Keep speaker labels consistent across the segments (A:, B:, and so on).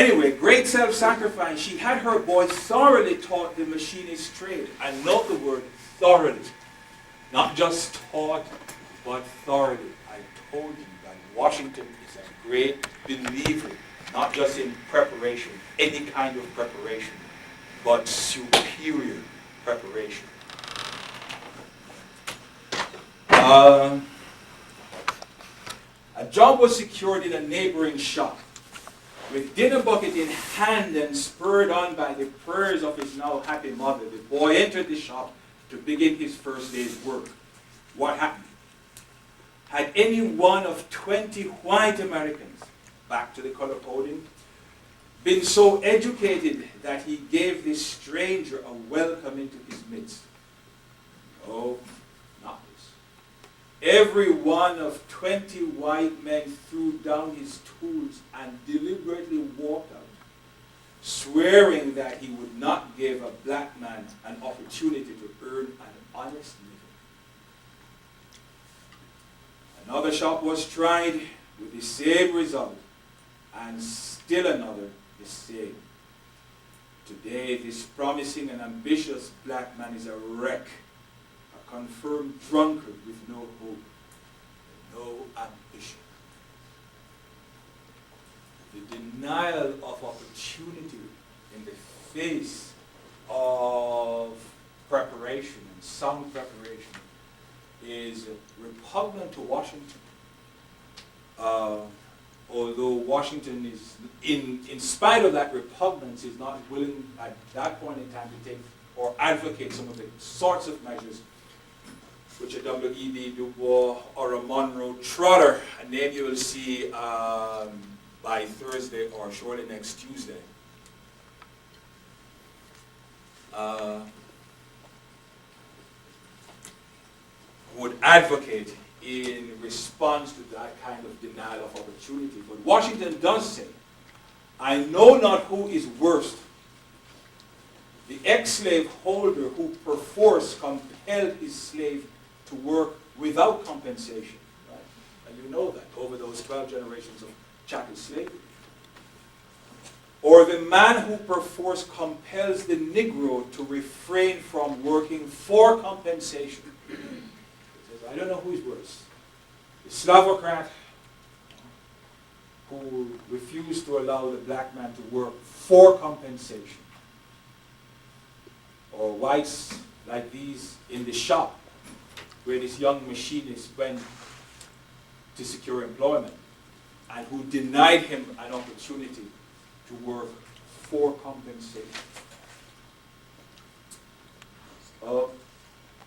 A: Anyway, great self-sacrifice. She had her boy thoroughly taught the machinist trade. And note the word thoroughly. Not just taught, but thoroughly. I told you that Washington is a great believer, not just in preparation, any kind of preparation, but superior preparation. A job was secured in a neighboring shop. With dinner bucket in hand and spurred on by the prayers of his now happy mother, the boy entered the shop to begin his first day's work. What happened? Had any one of 20 white Americans, back to the color coding, been so educated that he gave this stranger a welcome into his midst? No, not this. Every one of 20 white men threw down his tools and deliberately walked out, swearing that he would not give a black man an opportunity to earn an honest living. Another shop was tried with the same result, and still another the same. Today, this promising and ambitious black man is a wreck, a confirmed drunkard with no hope, no ambition. The denial of opportunity in the face of preparation and sound preparation is repugnant to Washington. Although Washington is, in spite of that repugnance, is not willing at that point in time to take or advocate some of the sorts of measures which a W.E.B. Du Bois or a Monroe Trotter, a name you will see by Thursday or surely next Tuesday, would advocate in response to that kind of denial of opportunity. But Washington does say, I know not who is worst, the ex-slave holder who perforce compelled his slave to work without compensation. Right? And you know that over those 12 generations of chattel slavery. Or the man who perforce compels the Negro to refrain from working for compensation. I don't know who is worse. The Slavocrat who refused to allow the black man to work for compensation. Or whites like these in the shop where this young machinist went to secure employment and who denied him an opportunity to work for compensation.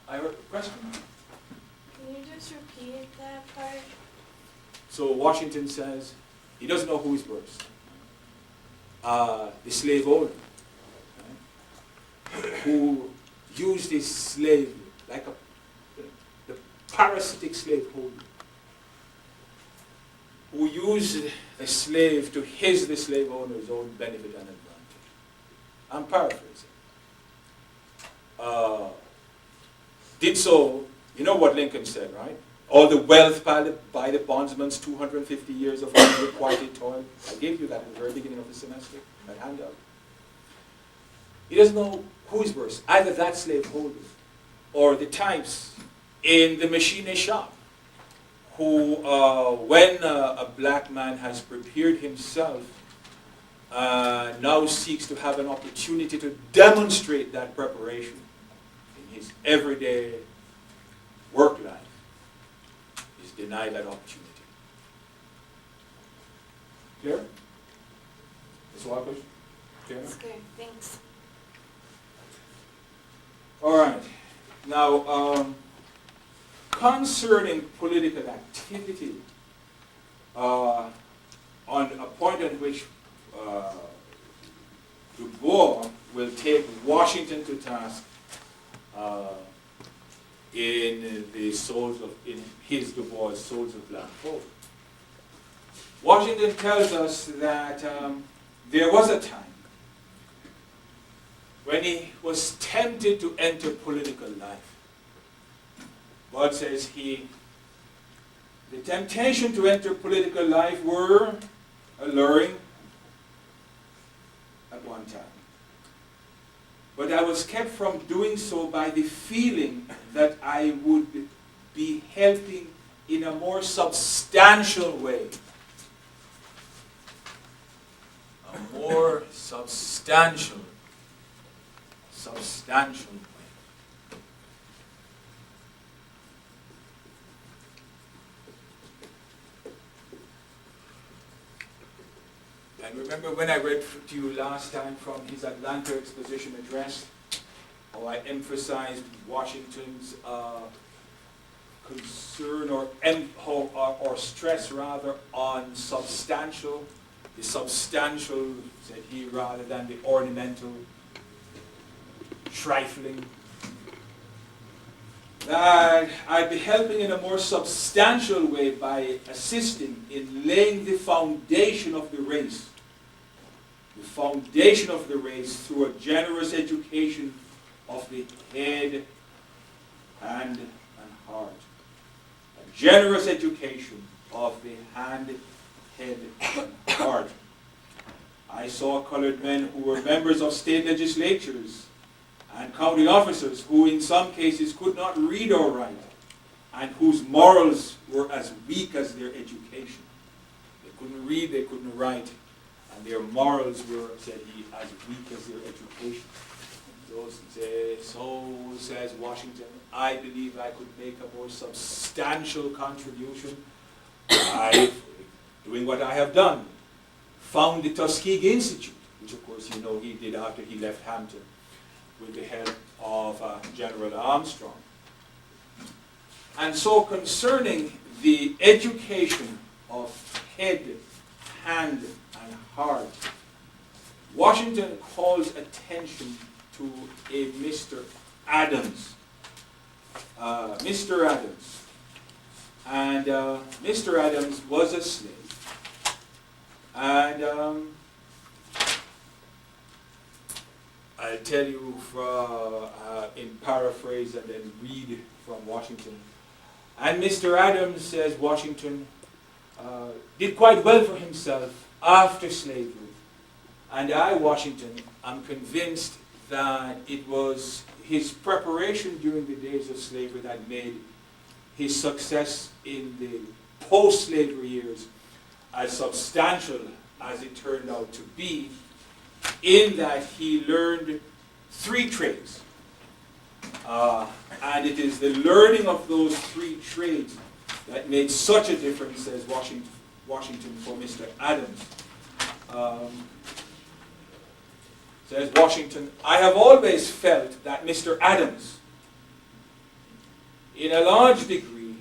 A: I heard a question.
B: Can you just repeat that part?
A: So Washington says he doesn't know who is worse. The slave owner, right, who used his slave like the parasitic slave holder, who used the slave to his the slave owner's own benefit and advantage. I'm paraphrasing. Did so. You know what Lincoln said, right? All the wealth by the bondsman's 250 years of unrequited toil. I gave you that at the very beginning of the semester, that handout. He doesn't know who is worse, either that slaveholder or the types in the machinist shop who, when a black man has prepared himself, now seeks to have an opportunity to demonstrate that preparation in his everyday work life, is denied that opportunity. Clear? That's all I question? Clear?
B: That's good, thanks.
A: All right. Now, concerning political activity, on a point at which Du Bois will take Washington to task in his Du Bois Souls of Black Folk. Washington tells us that there was a time when he was tempted to enter political life. God says the temptation to enter political life were alluring, one time. But I was kept from doing so by the feeling that I would be helping in a more substantial way. A more substantial way. And remember when I read to you last time from his Atlanta Exposition address, how I emphasized Washington's concern or stress rather on substantial, the substantial, said he, rather than the ornamental, trifling. That I'd be helping in a more substantial way by assisting in laying the foundation of the race. The foundation of the race through a generous education of the head, hand, and heart. A generous education of the hand, head, and heart. I saw colored men who were members of state legislatures and county officers who in some cases could not read or write and whose morals were as weak as their education. They couldn't read, they couldn't write, and their morals were, said he, as weak as their education. So says Washington, I believe I could make a more substantial contribution by doing what I have done. Found the Tuskegee Institute, which of course you know he did after he left Hampton with the help of General Armstrong. And so concerning the education of head, hand, and heart, Washington calls attention to a Mr. Adams. Mr. Adams. And Mr. Adams was a slave. And I'll tell you in paraphrase and then read from Washington. And Mr. Adams, says Washington, did quite well for himself after slavery. And I, Washington, am convinced that it was his preparation during the days of slavery that made his success in the post-slavery years as substantial as it turned out to be, in that he learned 3 trades. And it is the learning of those 3 trades that made such a difference, says Washington for Mr. Adams. Says Washington, I have always felt that Mr. Adams, in a large degree,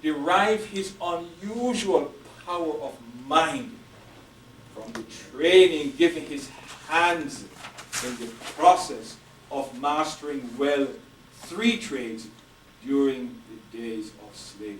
A: derived his unusual power of mind from the training given his hands in the process of mastering well 3 trades during the days of slavery.